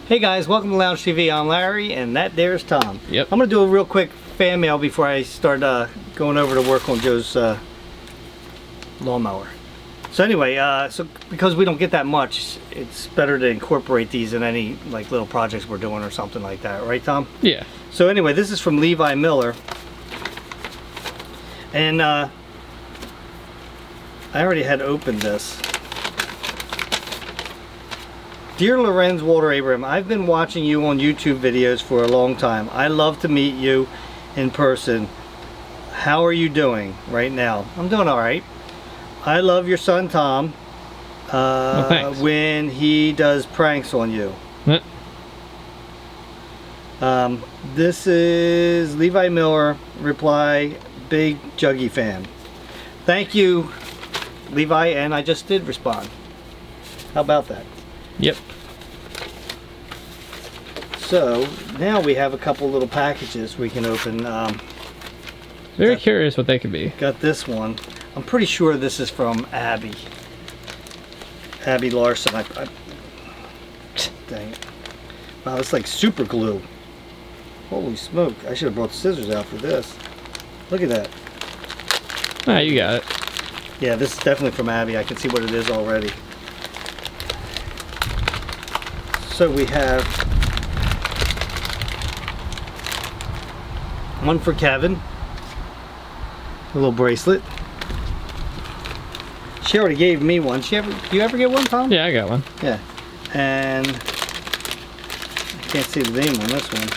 Hey guys, welcome to Lounge TV. I'm Larry, and that there's Tom. Yep. I'm gonna do a real quick fan mail before I start going over to work on Joe's lawnmower. So anyway, because we don't get that much, it's better to incorporate these in any like little projects we're doing or something like that, right, Tom? Yeah. So anyway, this is from Levi Miller, and I already had opened this. Dear Lorenz Walter Abraham, I've been watching you on YouTube videos for a long time. I love to meet you in person. How are you doing right now? I'm doing all right. I love your son Tom when he does pranks on you. This is Levi Miller, reply, big Juggy fan. Thank you, Levi, and I just did respond. How about that? Yep. So now we have a couple little packages we can open. Very curious what they could be. Got this one. I'm pretty sure this is from Abby Larson. Dang it. Wow, it's like super glue. Holy smoke. I should have brought scissors out for this. Look at that. Ah, you got it. Yeah, this is definitely from Abby. I can see what it is already. So we have one for Kevin, a little bracelet. She already gave me one. Do you ever get one, Tom? Yeah, I got one. Yeah. And I can't see the name on this one.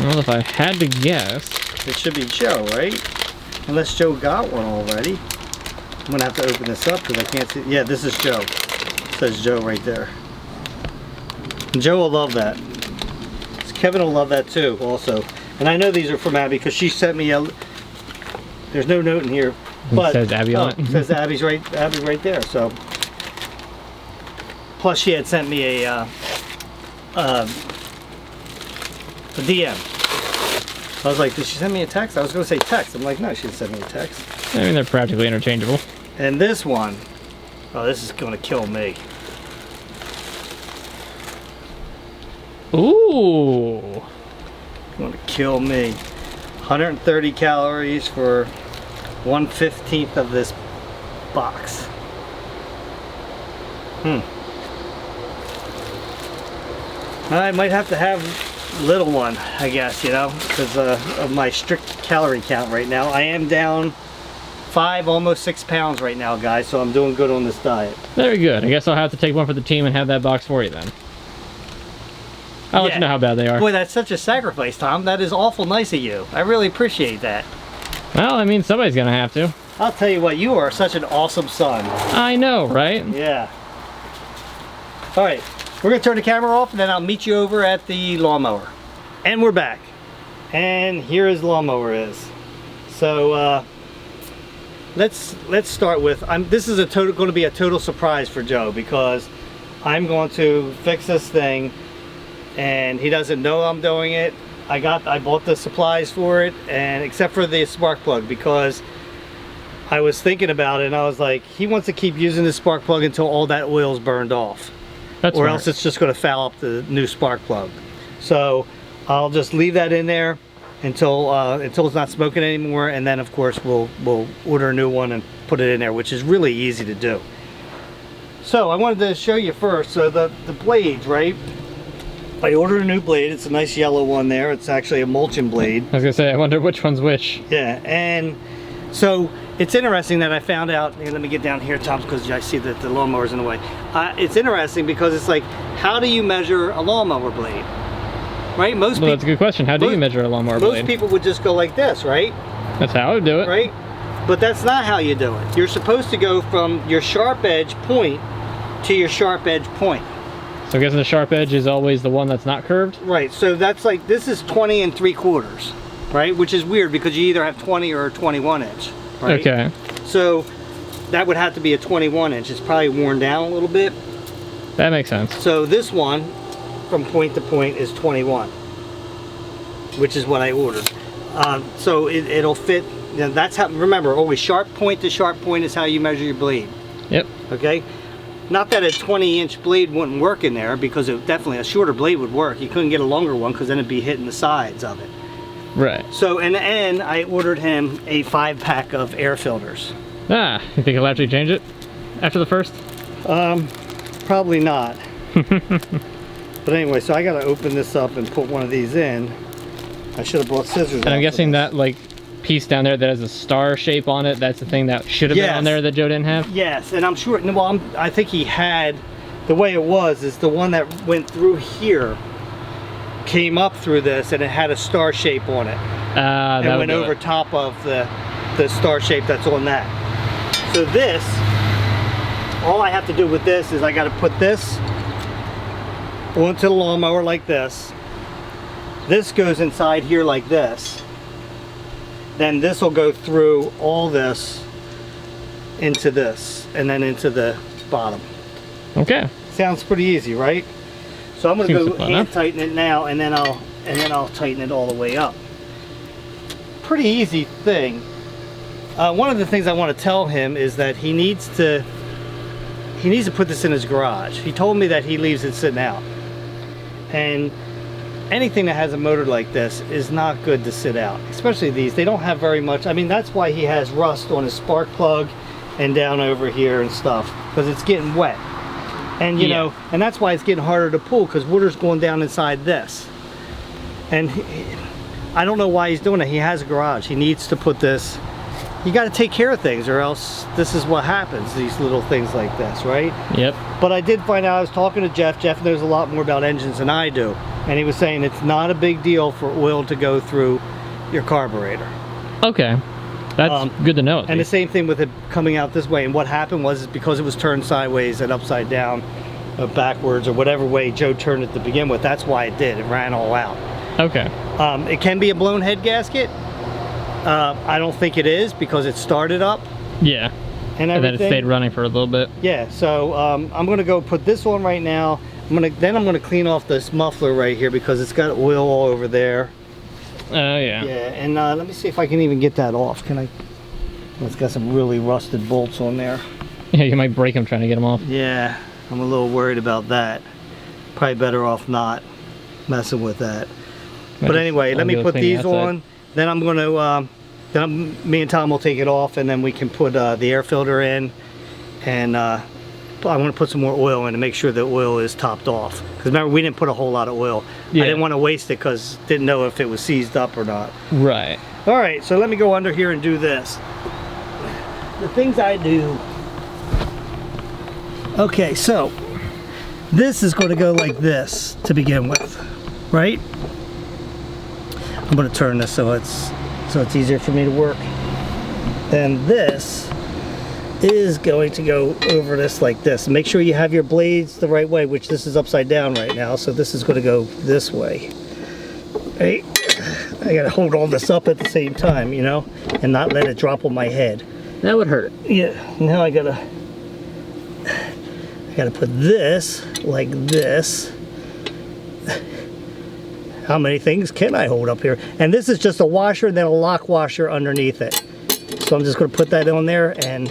Well, if I had to guess, It should be Joe, right? Unless Joe got one already. I'm gonna have to open this up because I can't see. Yeah, this is Joe. It says Joe right there. And Joe will love that. Kevin will love that too, also. And I know these are from Abby because she sent me a. There's no note in here, but it says Abby on it. It says Abby right there. So. Plus, she had sent me a DM. I was like, did she send me a text? I was going to say text. I'm like, no, she didn't send me a text. I mean, they're practically interchangeable. And this one, oh, this is going to kill me. Ooh. Going to kill me. 130 calories for 1/15 of this box. I might have to have little one, I guess, you know, because of my strict calorie count right now. I am down 5, almost 6 pounds right now, guys, so I'm doing good on this diet. Very good. I guess I'll have to take one for the team and have that box for you then. I'll let you know how bad they are. Boy, that's such a sacrifice, Tom. That is awful nice of you. I really appreciate that. Well, I mean, somebody's gonna have to. I'll tell you what, you are such an awesome son. I know, right? Yeah. All right, we're gonna turn the camera off and then I'll meet you over at the lawnmower. And we're back. And here his lawnmower is. So let's start with, this is going to be a total surprise for Joe because I'm going to fix this thing and he doesn't know I'm doing it. I bought the supplies for it, and except for the spark plug, because I was thinking about it and I was like, he wants to keep using the spark plug until all that oil's burned off. That's or smart. else it's just going to foul up the new spark plug. So I'll just leave that in there until it's not smoking anymore, and then of course we'll order a new one and put it in there, which is really easy to do. So I wanted to show you first. So the blades, right? I ordered a new blade. It's a nice yellow one there. It's actually a mulching blade. I was gonna say, I wonder which one's which. Yeah, and so it's interesting that I found out, here, let me get down here, Tom, because I see that the lawnmower's in the way. It's interesting because it's like, how do you measure a lawnmower blade? Right? Well, that's a good question. How do you measure a lawnmower blade? Most people would just go like this, right? That's how I would do it. Right? But that's not how you do it. You're supposed to go from your sharp edge point to your sharp edge point. So I guess the sharp edge is always the one that's not curved? Right, so that's like, this is 20 3/4, right? Which is weird because you either have 20 or a 21 inch, right? Okay. So that would have to be a 21 inch. It's probably worn down a little bit. That makes sense. So this one, from point to point, is 21, which is what I ordered. So it'll fit, you know, that's how, remember, always sharp point to sharp point is how you measure your blade. Yep. Okay? Not that a 20-inch blade wouldn't work in there, because it definitely a shorter blade would work. You couldn't get a longer one because then it'd be hitting the sides of it. Right. So in the end, I ordered him a 5-pack of air filters. Ah, you think he'll actually change it after the first? Probably not. But anyway, so I got to open this up and put one of these in. I should have brought scissors. And I'm guessing that like piece down there that has a star shape on it, that's the thing that should have been on there that Joe didn't have? Yes, and I'm sure, well, I think he had, the way it was is the one that went through here came up through this and it had a star shape on it. And went over top of the star shape that's on that. So this, all I have to do with this is I got to put this onto the lawnmower like this. This goes inside here like this. Then this will go through all this into this and then into the bottom. Okay. Sounds pretty easy, right? So I'm going to go hand tighten it now, and then I'll tighten it all the way up. Pretty easy thing. One of the things I want to tell him is that he needs to put this in his garage. He told me that he leaves it sitting out. And anything that has a motor like this is not good to sit out, especially these. They don't have very much. I mean, that's why he has rust on his spark plug and down over here and stuff, because it's getting wet. And you know, and that's why it's getting harder to pull, because water's going down inside this. And I don't know why he's doing it. He has a garage. He needs to put this. You got to take care of things, or else this is what happens, these little things like this, right? Yep. But I did find out, I was talking to Jeff. Jeff knows a lot more about engines than I do. And he was saying it's not a big deal for oil to go through your carburetor. Okay. That's good to know. And the same thing with it coming out this way. And what happened was, is because it was turned sideways and upside down, backwards, or whatever way Joe turned it to begin with, that's why it did. It ran all out. Okay. It can be a blown head gasket. I don't think it is, because it started up. Yeah. And then it stayed running for a little bit. Yeah. So I'm going to go put this on right now. Then I'm gonna clean off this muffler right here, because it's got oil all over there. Oh yeah. Yeah, and let me see if I can even get that off. Can I? Well, it's got some really rusted bolts on there. Yeah, you might break them trying to get them off. Yeah, I'm a little worried about that. Probably better off not messing with that. But anyway, let me put these on. Then I'm gonna, me and Tom will take it off, and then we can put the air filter in, and I want to put some more oil in to make sure the oil is topped off. Because remember, we didn't put a whole lot of oil. Yeah. I didn't want to waste it, because didn't know if it was seized up or not. Right. All right, so let me go under here and do this. The things I do. Okay, so this is going to go like this to begin with, right? I'm going to turn this so it's easier for me to work. Then this is going to go over this like this. Make sure you have your blades the right way, which this is upside down right now, so this is going to go this way. Right? I gotta hold all this up at the same time, you know, and not let it drop on my head. That would hurt. Yeah. Now I gotta put this like this. How many things can I hold up here? And this is just a washer and then a lock washer underneath it. So I'm just going to put that on there and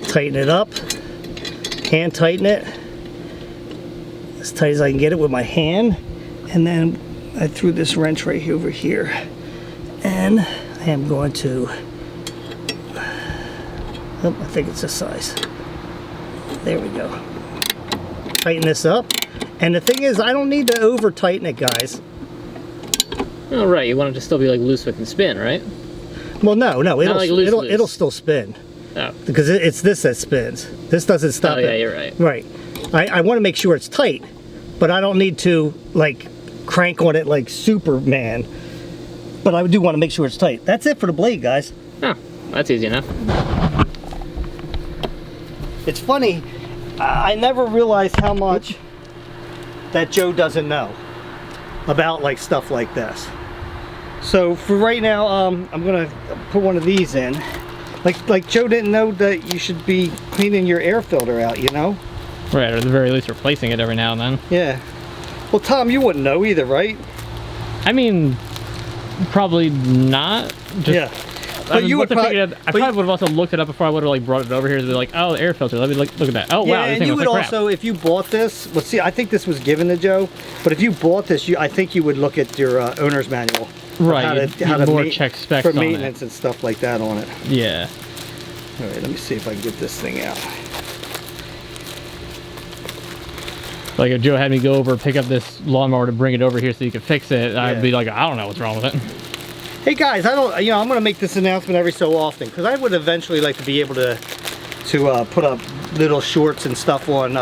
tighten it up. Hand tighten it as tight as I can get it with my hand. And then I threw this wrench right over here. And I am going to, oh, I think it's this size. There we go. Tighten this up. And the thing is, I don't need to over tighten it, guys. Oh, right, you want it to still be like loose with and spin, right? Well, no, it'll still spin. Oh. Because it's this that spins. This doesn't stop it. Oh, yeah, you're right. Right. I want to make sure it's tight, but I don't need to, like, crank on it like Superman. But I do want to make sure it's tight. That's it for the blade, guys. Oh, that's easy enough. It's funny, I never realized how much that Joe doesn't know about like stuff like this. So for right now, I'm gonna put one of these in. Like Joe didn't know that you should be cleaning your air filter out, you know? Right, or at the very least replacing it every now and then. Yeah. Well, Tom, you wouldn't know either, right? I mean, probably not. Just... Yeah. But you would probably, I probably would have also looked it up before I would have like brought it over here to be like, oh, air filter. Let me look at that. Oh wow, yeah, this and thing you looks would like crap. also, if you bought this, well, see, I think this was given to Joe, but if you bought this, I think you would look at your owner's manual. Right, How to more check specs for on maintenance and stuff like that on it. Yeah. All right, let me see if I can get this thing out. Like if Joe had me go over, pick up this lawnmower to bring it over here so you could fix it, I'd be like, I don't know what's wrong with it. Hey guys, I'm going to make this announcement every so often because I would eventually like to be able to put up little shorts and stuff on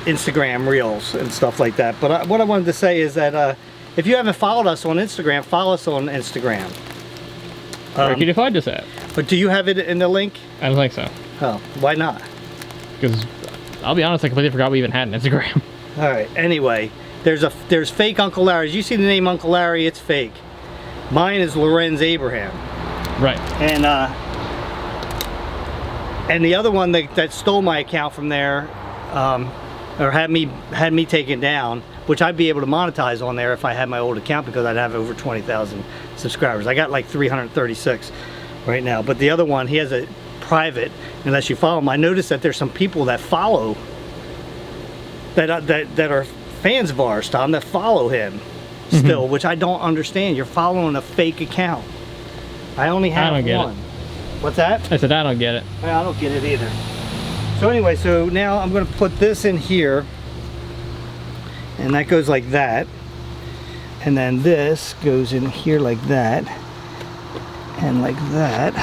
Instagram reels and stuff like that. But what I wanted to say is that if you haven't followed us on Instagram, follow us on Instagram. Where can you find us at? But do you have it in the link? I don't think so. Oh, why not? Because I'll be honest, I completely forgot we even had an Instagram. All right. Anyway, there's fake Uncle Larry's. You see the name Uncle Larry? It's fake. Mine is Lorenz Abraham. Right. And the other one that stole my account from there, or had me taken down, which I'd be able to monetize on there if I had my old account because I'd have over 20,000 subscribers. I got like 336 right now. But the other one, he has a private, unless you follow him. I noticed that there's some people that follow, that are fans of ours, Tom, that follow him still, which I don't understand. You're following a fake account. I only have one. I don't get it. What's that? I said I don't get it. I don't get it either. So anyway, so now I'm going to put this in here, and that goes like that, and then this goes in here like that, and like that.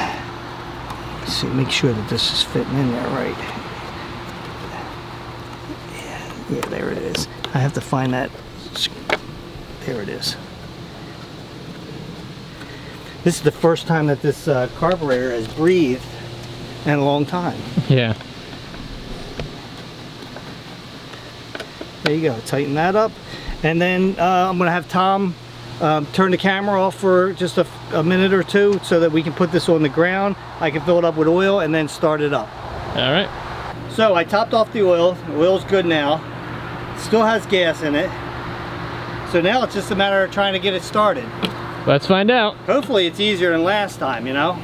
Let's see, make sure that this is fitting in there right. Yeah, there it is. I have to find that. There it is. This is the first time that this carburetor has breathed in a long time. Yeah. There you go, tighten that up. And then I'm gonna have Tom turn the camera off for just a minute or two so that we can put this on the ground. I can fill it up with oil and then start it up. All right. So I topped off the oil. The oil's good now. Still has gas in it. So now it's just a matter of trying to get it started. Let's find out. Hopefully it's easier than last time, you know?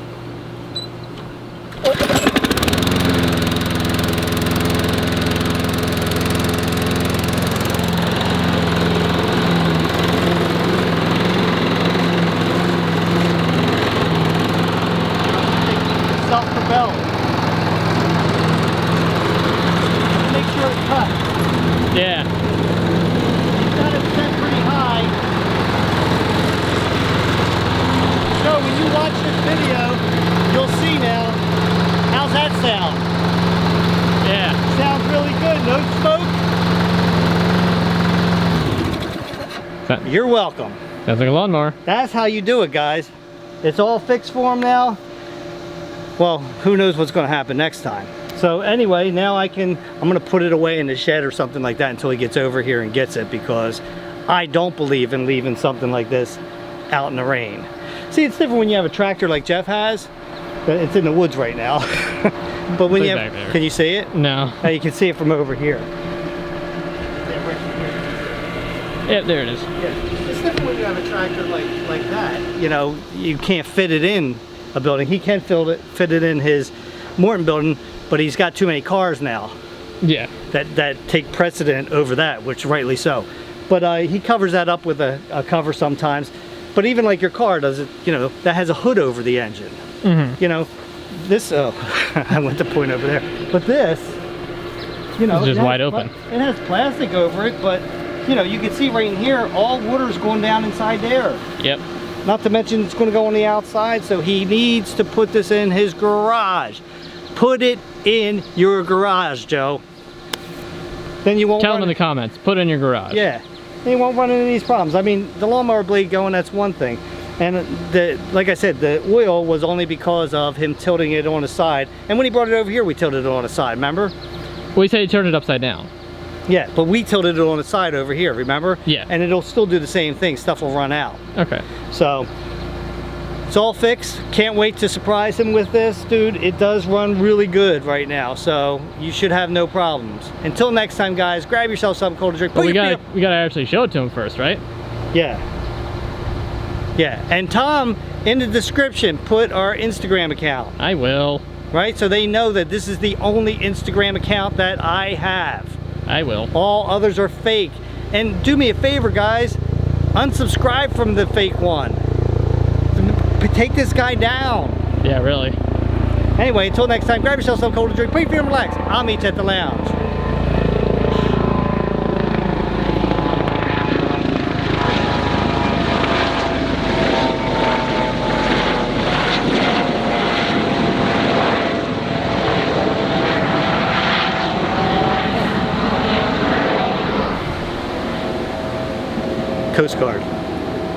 Self-propelled. Make sure it's cut. Yeah. You've got it set pretty high. So when you watch this video, you'll see now. How's that sound? Yeah. Sounds really good. No smoke. You're welcome. Sounds like a lawnmower. That's how you do it, guys. It's all fixed for him now. Well, who knows what's going to happen next time. So anyway, now I'm going to put it away in the shed or something like that until he gets over here and gets it, because I don't believe in leaving something like this out in the rain. See, it's different when you have a tractor like Jeff has. It's in the woods right now. But when you have, can you see it? No. You can see it from over here. Yeah, there it is. Yeah. It's different when you have a tractor like that. You know, you can't fit it in a building. He can fit it in his Morton building, but he's got too many cars now. Yeah. That take precedent over that, which rightly so. But he covers that up with a cover sometimes. But even like your car does it, you know, that has a hood over the engine. Mm-hmm. You know, this, oh, I went to point over there. But this, you know, it's just wide open. It has plastic over it, but you know, you can see right in here, all water's going down inside there. Yep. Not to mention it's going to go on the outside, so he needs to put this in his garage. Put it in your garage, Joe. Then you won't tell them in the comments, put it in your garage. Yeah. Then you won't run into these problems. I mean, the lawnmower blade going, that's one thing. And like I said, the oil was only because of him tilting it on the side. And when he brought it over here, we tilted it on the side, remember? Well, he said he turned it upside down. Yeah, but we tilted it on the side over here, remember? Yeah. And it'll still do the same thing. Stuff will run out. Okay. So, it's all fixed. Can't wait to surprise him with this. Dude, it does run really good right now. So, you should have no problems. Until next time, guys, grab yourself something cold to drink. But we gotta actually show it to him first, right? Yeah. Yeah, and Tom In the description, put our Instagram account, I will. right? So they know that this is the only Instagram account that I have. I will. All others are fake. And do me a favor, guys, unsubscribe from the fake one. Take this guy down. Yeah, really. Anyway, until next time, grab yourself some cold to drink, breathe, feel, and relax. I'll meet you at the lounge. Coast Guard.